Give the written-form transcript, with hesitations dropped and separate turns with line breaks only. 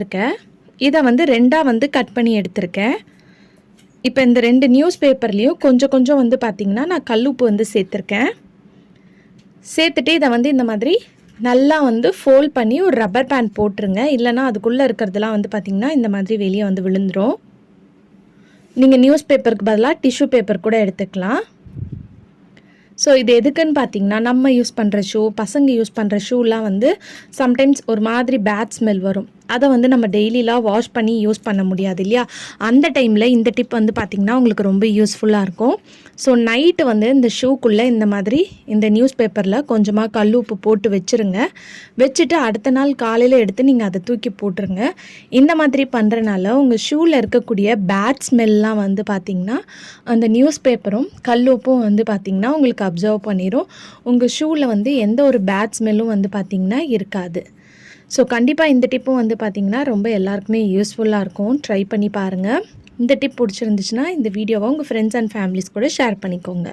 இருக்கேன். இதை வந்து 2ஆக வந்து கட் பண்ணி எடுத்திருக்கேன். இப்போ இந்த 2 நியூஸ் பேப்பர்லேயும் கொஞ்சம் கொஞ்சம் வந்து பார்த்திங்கன்னா நான் கல்லுப்பு வந்து சேர்த்துருக்கேன். சேர்த்துட்டு இதை வந்து இந்த மாதிரி நல்லா வந்து ஃபோல்ட் பண்ணி ஒரு ரப்பர் பேண்ட் போட்டுருங்க. இல்லைனா அதுக்குள்ளே இருக்கிறதுலாம் வந்து பார்த்திங்கன்னா இந்த மாதிரி வெளியே வந்து விழுந்துடும். நீங்கள் நியூஸ் பேப்பருக்கு பதிலாக டிஷ்யூ பேப்பர் கூட எடுத்துக்கலாம். ஸோ இது எதுக்குன்னு பார்த்தீங்கன்னா, நம்ம யூஸ் பண்ணுற ஷூ, பசங்க யூஸ் பண்ணுற ஷூலாம் வந்து சம்டைம்ஸ் ஒரு மாதிரி பேட் ஸ்மெல் வரும். அதை வந்து நம்ம டெய்லிலாம் வாஷ் பண்ணி யூஸ் பண்ண முடியாது இல்லையா? அந்த டைமில் இந்த டிப் வந்து பார்த்திங்கன்னா உங்களுக்கு ரொம்ப யூஸ்ஃபுல்லாக இருக்கும். ஸோ நைட்டு வந்து இந்த ஷூக்குள்ளே இந்த மாதிரி இந்த நியூஸ் பேப்பரில் கொஞ்சமாக கல் உப்பு போட்டு வச்சுருங்க. வச்சுட்டு அடுத்த நாள் காலையில் எடுத்து நீங்கள் அதை தூக்கி போட்டுருங்க. இந்த மாதிரி பண்ணுறனால உங்கள் ஷூவில் இருக்கக்கூடிய பேட் ஸ்மெல்லாம் வந்து பார்த்திங்கன்னா அந்த நியூஸ் பேப்பரும் கல் உப்பும் வந்து பார்த்திங்கன்னா உங்களுக்கு அப்சர்வ் பண்ணிடும். உங்கள் ஷூவில் வந்து எந்த ஒரு பேட் ஸ்மெல்லும் வந்து பார்த்திங்கன்னா இருக்காது. ஸோ கண்டிப்பாக இந்த டிப்பும் வந்து பார்த்திங்கன்னா ரொம்ப எல்லாருக்குமே யூஸ்ஃபுல்லாக இருக்கும். ட்ரை பண்ணி பாருங்கள். இந்த டிப் பிடிச்சிருந்துச்சுன்னா இந்த வீடியோவை உங்கள் ஃப்ரெண்ட்ஸ் அண்ட் ஃபேமிலிஸ் கூட ஷேர் பண்ணிக்கோங்க.